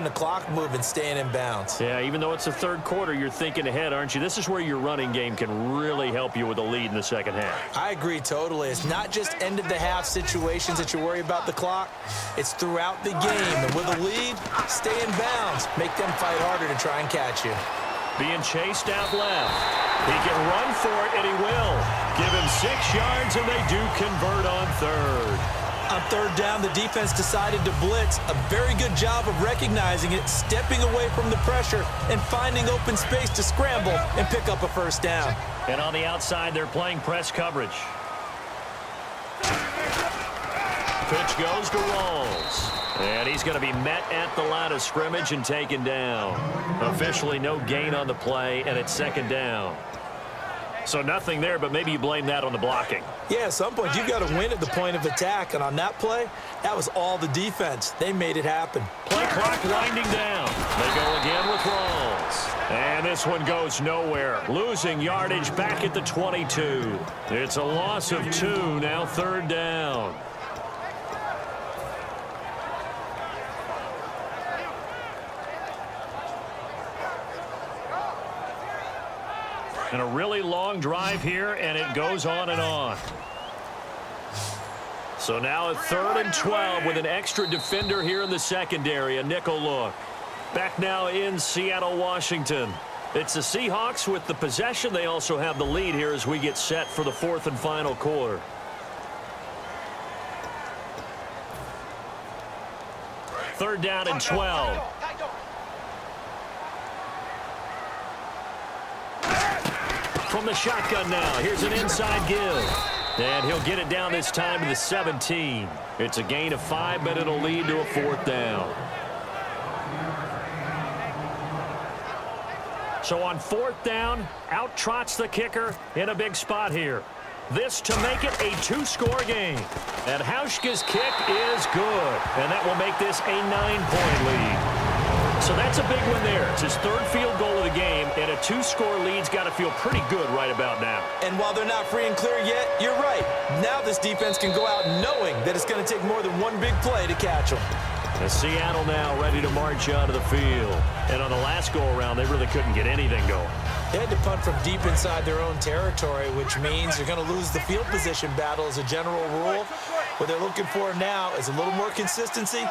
keeping the clock moving, staying in bounds. Yeah, even though it's the third quarter, you're thinking ahead, aren't you? This is where your running game can really help you with a lead in the second half. I agree totally. It's not just end-of-the-half situations that you worry about the clock. It's throughout the game. And with a lead, stay in bounds. Make them fight harder to try and catch you. Being chased out left. He can run for it, and he will. Give him 6 yards, and they do convert on third. On third down, the defense decided to blitz. A very good job of recognizing it, stepping away from the pressure, and finding open space to scramble and pick up a first down. And on the outside, they're playing press coverage. Pitch goes to Rawls. And he's going to be met at the line of scrimmage and taken down. Officially no gain on the play, and it's second down. So nothing there, but maybe you blame that on the blocking. Yeah, at some point, you've got to win at the point of attack. And on that play, that was all the defense. They made it happen. Play clock winding down. They go again with Rawls. And this one goes nowhere. Losing yardage back at the 22. It's a loss of 2, now third down. And a really long drive here, and it goes on and on. So now a 3rd and 12 with an extra defender here in the secondary, a nickel look. Back now in Seattle, Washington. It's the Seahawks with the possession. They also have the lead here as we get set for the 4th and final quarter. Third down and 12. From the shotgun now, here's an inside give. And he'll get it down this time to the 17. It's a gain of 5, but it'll lead to a 4th down. So on 4th down, out trots the kicker in a big spot here. This to make it a 2-score game. And Hauschka's kick is good. And that will make this a 9-point lead. So that's a big one there. It's his 3rd field goal of the game, and a 2-score lead's got to feel pretty good right about now. And while they're not free and clear yet, you're right. Now this defense can go out knowing that it's going to take more than one big play to catch them. And Seattle now ready to march out of the field. And on the last go-around, they really couldn't get anything going. They had to punt from deep inside their own territory, which means you're going to lose the field position battle as a general rule. What they're looking for now is a little more consistency,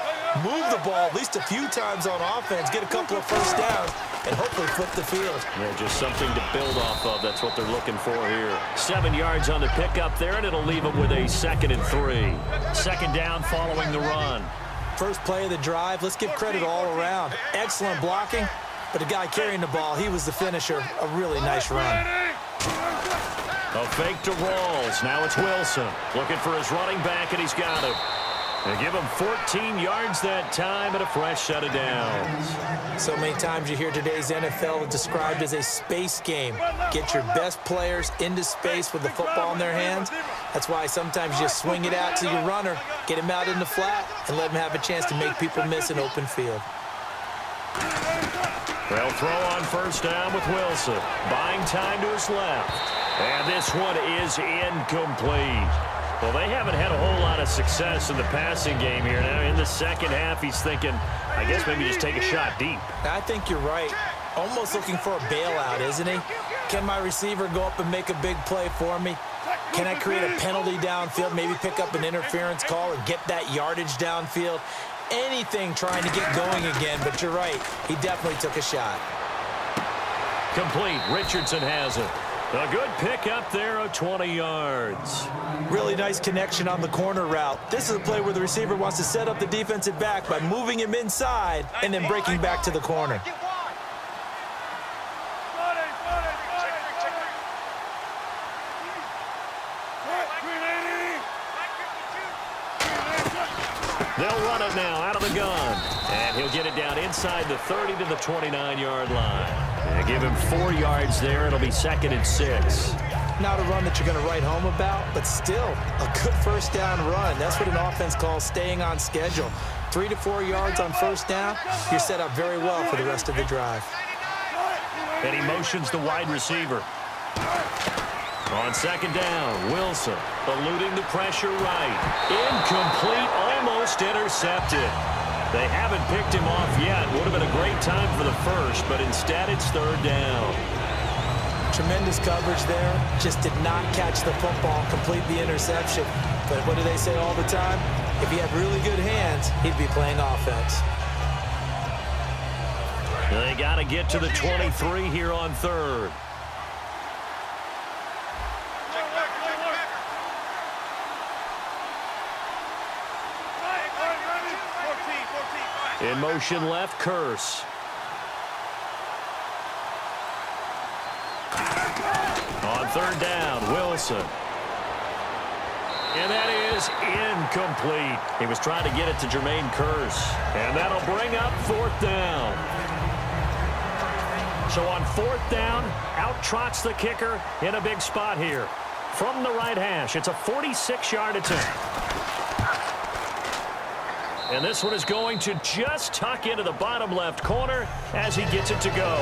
move the ball at least a few times on offense, get a couple of first downs, and hopefully flip the field. Yeah, just something to build off of. That's what they're looking for here. 7 yards on the pickup there, and it'll leave them with a 2nd and 3. Second down following the run. First play of the drive, let's give credit all around. Excellent blocking, but the guy carrying the ball, he was the finisher. A really nice run. A fake to Rawls. Now it's Wilson looking for his running back, and he's got him. They give him 14 yards that time and a fresh set of downs. So many times you hear today's NFL described as a space game. Get your best players into space with the football in their hands. That's why sometimes you just swing it out to your runner, get him out in the flat, and let him have a chance to make people miss an open field. They'll throw on first down with Wilson. Buying time to his left. And this one is incomplete. Well, they haven't had a whole lot of success in the passing game here. Now, in the second half, he's thinking, I guess maybe just take a shot deep. I think you're right. Almost looking for a bailout, isn't he? Can my receiver go up and make a big play for me? Can I create a penalty downfield, maybe pick up an interference call and get that yardage downfield? Anything trying to get going again, but you're right. He definitely took a shot. Complete. Richardson has it. A good pick up there of 20 yards. Really nice connection on the corner route. This is a play where the receiver wants to set up the defensive back by moving him inside and then breaking back to the corner. They'll run it now out of the gun. And he'll get it down inside the 30 to the 29-yard line. And give him 4 yards there. It'll be 2nd and 6. Not a run that you're going to write home about, but still a good first down run. That's what an offense calls staying on schedule. 3 to 4 yards on first down, you're set up very well for the rest of the drive. And he motions the wide receiver. On second down, Wilson eluding the pressure right. Incomplete, almost intercepted. They haven't picked him off yet. Would have been a great time for the first, but instead it's third down. Tremendous coverage there. Just did not catch the football, complete the interception. But what do they say all the time? If he had really good hands, he'd be playing offense. They got to get to the 23 here on third. In motion left, Curse. On third down, Wilson. And that is incomplete. He was trying to get it to Jermaine Curse. And that'll bring up fourth down. So on fourth down, out trots the kicker in a big spot here. From the right hash, it's a 46-yard attempt. And this one is going to just tuck into the bottom left corner as he gets it to go.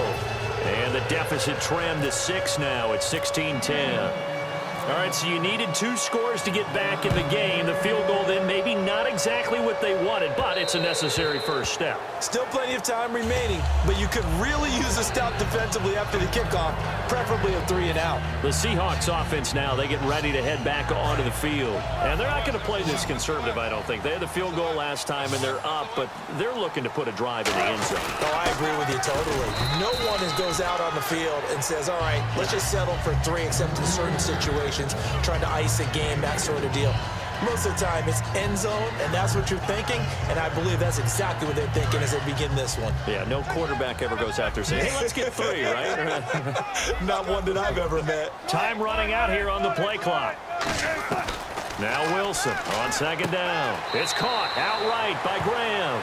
And the deficit trimmed to 6 now. It's 16-10. All right, so you needed 2 scores to get back in the game. The field goal then maybe not exactly what they wanted, but it's a necessary first step. Still plenty of time remaining, but you could really use a stop defensively after the kickoff, preferably a 3 and out. The Seahawks offense now, they get ready to head back onto the field. And they're not going to play this conservative, I don't think. They had the field goal last time, and they're up, but they're looking to put a drive in the end zone. Oh, I agree with you totally. No one goes out on the field and says, all right, let's just settle for 3, except in certain situations, trying to ice a game, that sort of deal. Most of the time, it's end zone, and that's what you're thinking, and I believe that's exactly what they're thinking as they begin this one. Yeah, no quarterback ever goes out there saying, hey, let's get 3, right? Not one that I've ever met. Time running out here on the play clock. Now Wilson on second down. It's caught outright by Graham.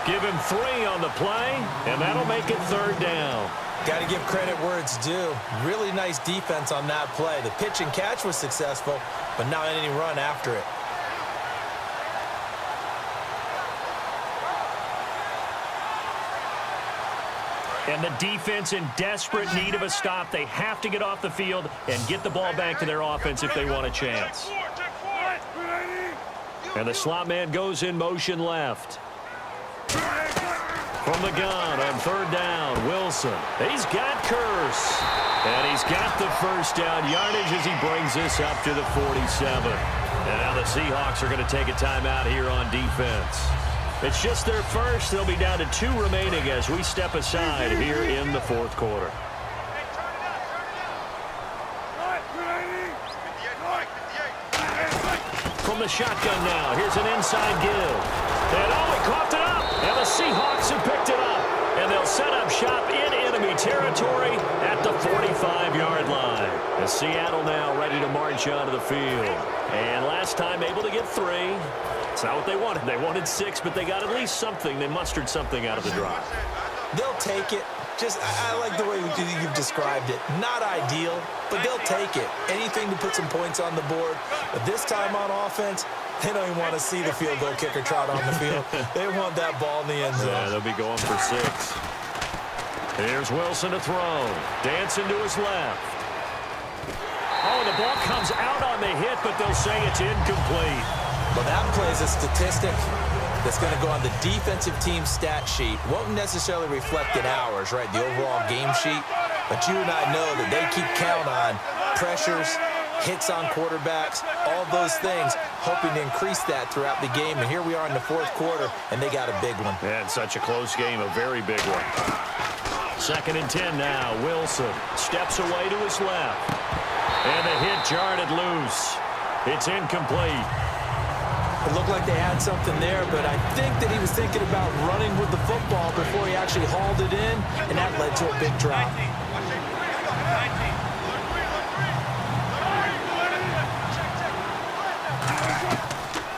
Give him 3 on the play, and that'll make it third down. Got to give credit where it's due. Really nice defense on that play. The pitch and catch was successful, but not any run after it. And the defense in desperate need of a stop. They have to get off the field and get the ball back to their offense if they want a chance. And the slot man goes in motion left. From the gun on third down, Wilson. He's got Curse. And he's got the first down yardage as he brings this up to the 47. And now the Seahawks are going to take a timeout here on defense. It's just their first. They'll be down to 2 remaining as we step aside here in the fourth quarter. From the shotgun now, here's an inside give. And he coughed it up. And the Seahawks have picked it up. And they'll set up shop in enemy territory at the 45-yard line. And Seattle now ready to march onto the field. And last time able to get 3. It's not what they wanted. They wanted 6, but they got at least something. They mustered something out of the drive. They'll take it. Just, I like the way you've described it. Not ideal, but they'll take it. Anything to put some points on the board. But this time on offense, they don't even want to see the field goal kicker trot on the field. They want that ball in the end zone. Yeah, they'll be going for 6. Here's Wilson to throw. Dancing to his left. Oh, the ball comes out on the hit, but they'll say it's incomplete. Well, that plays a statistic that's going to go on the defensive team stat sheet. Won't necessarily reflect in ours, right, the overall game sheet. But you and I know that they keep count on pressures, hits on quarterbacks, all those things, hoping to increase that throughout the game. And here we are in the fourth quarter, and they got a big one. And such a close game, a very big one. 2nd and 10 now. Wilson steps away to his left. And the hit jarred it loose. It's incomplete. It looked like they had something there, but I think that he was thinking about running with the football before he actually hauled it in, and that led to a big drop.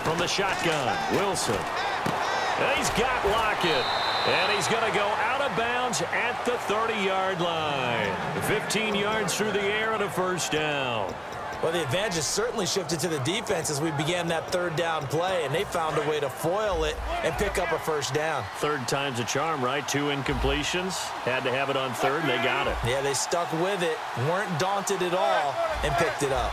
From the shotgun, Wilson. And he's got Lockett. And he's going to go out of bounds at the 30-yard line. 15 yards through the air and a first down. Well, the advantage has certainly shifted to the defense as we began that third down play, and they found a way to foil it and pick up a first down. Third time's a charm, right? 2 incompletions. Had to have it on third, and they got it. Yeah, they stuck with it, weren't daunted at all, and picked it up.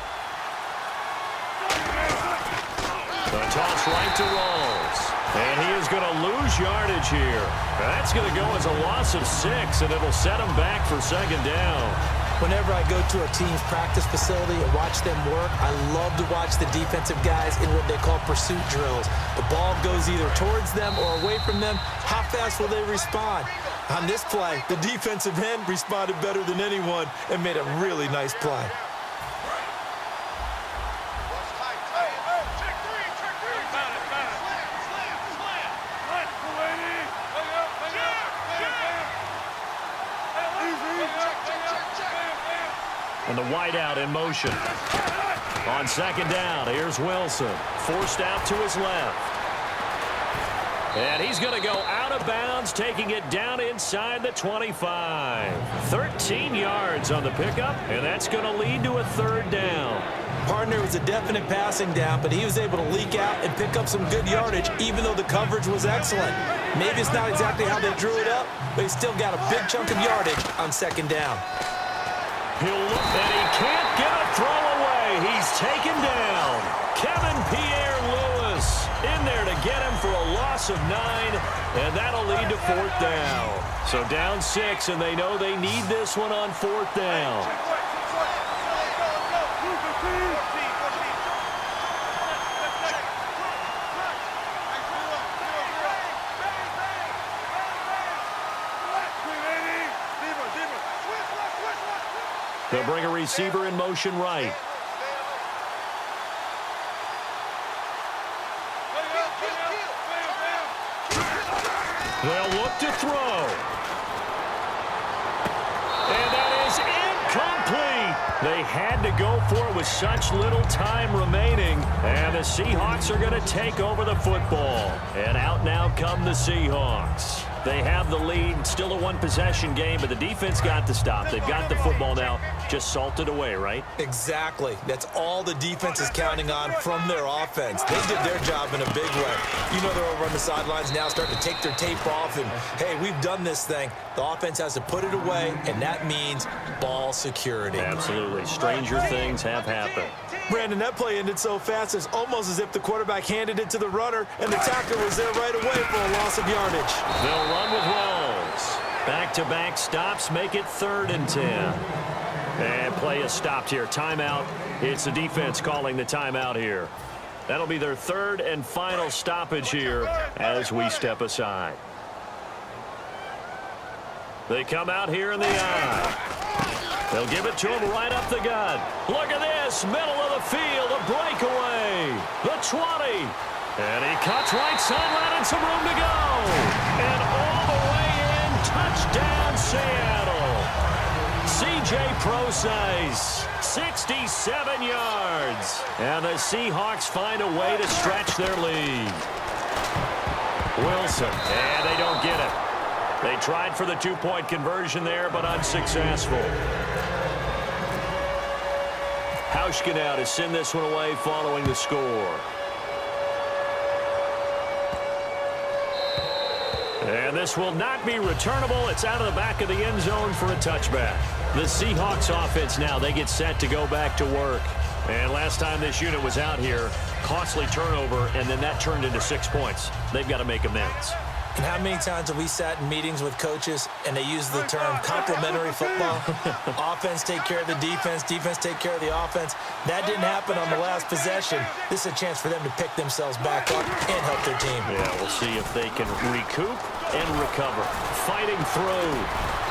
The toss right to Rawls. And he is going to lose yardage here. That's going to go as a loss of 6, and it'll set him back for second down. Whenever I go to a team's practice facility and watch them work, I love to watch the defensive guys in what they call pursuit drills. The ball goes either towards them or away from them. How fast will they respond? On this play, the defensive end responded better than anyone and made a really nice play. And the wideout in motion. On second down, here's Wilson. Forced out to his left. And he's going to go out of bounds, taking it down inside the 25. 13 yards on the pickup, and that's going to lead to a third down. Partner was a definite passing down, but he was able to leak out and pick up some good yardage, even though the coverage was excellent. Maybe it's not exactly how they drew it up, but he still got a big chunk of yardage on second down. He'll look, and he can't get a throw away. He's taken down. Kevin Pierre-Louis in there to get him for a loss of 9, and that'll lead to fourth down. So down 6, and they know they need this one on fourth down. They'll bring a receiver in motion right. They'll look to throw. And that is incomplete. They had to go for it with such little time remaining. And the Seahawks are going to take over the football. And out now come the Seahawks. They have the lead, still a one-possession game, but the defense got to stop. They've got the football now, just salted away, right? Exactly. That's all the defense is counting on from their offense. They did their job in a big way. You know they're over on the sidelines now starting to take their tape off, and, hey, we've done this thing. The offense has to put it away, and that means ball security. Absolutely. Stranger things have happened. Brandon, that play ended so fast, it's almost as if the quarterback handed it to the runner, and the tackler was there right away for a loss of yardage. They'll run with Rawls. Back-to-back stops make it 3rd and 10. And play is stopped here. Timeout. It's the defense calling the timeout here. That'll be their 3rd and final stoppage here as we step aside. They come out here in the eye. They'll give it to him right up the gut. Look at this. Middle of the field. A breakaway. The 20. And he cuts right sideline and some room to go. And all the way in. Touchdown, Seattle. C.J. Procise, 67 yards. And the Seahawks find a way to stretch their lead. Wilson. And they don't get it. They tried for the 2-point conversion there, but unsuccessful. Hauschka now to send this one away following the score. And this will not be returnable. It's out of the back of the end zone for a touchback. The Seahawks offense now, they get set to go back to work. And last time this unit was out here, costly turnover, and then that turned into 6 points. They've got to make amends. And how many times have we sat in meetings with coaches and they use the term complementary football? Offense take care of the defense, defense take care of the offense. That didn't happen on the last possession. This is a chance for them to pick themselves back up and help their team. Yeah, we'll see if they can recoup and recover. Fighting through.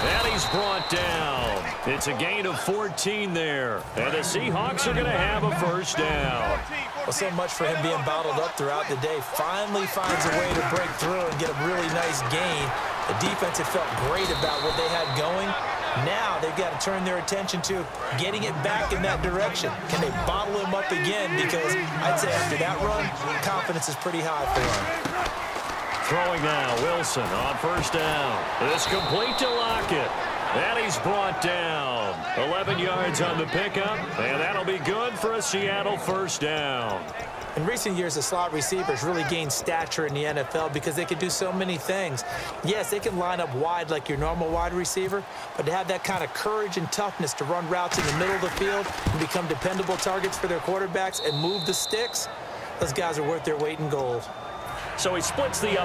And he's brought down. It's a gain of 14 there. And the Seahawks are going to have a first down. Well, so much for him being bottled up throughout the day. Finally finds a way to break through and get a really nice gain. The defense had felt great about what they had going. Now they've got to turn their attention to getting it back in that direction. Can they bottle him up again? Because I'd say after that run, confidence is pretty high for him. Throwing now, Wilson on first down. This complete to Lockett. And he's brought down. 11 yards on the pickup, and that'll be good for a Seattle first down. In recent years, the slot receivers really gained stature in the NFL because they can do so many things. Yes, they can line up wide like your normal wide receiver, but to have that kind of courage and toughness to run routes in the middle of the field and become dependable targets for their quarterbacks and move the sticks, those guys are worth their weight in gold. So he splits the up.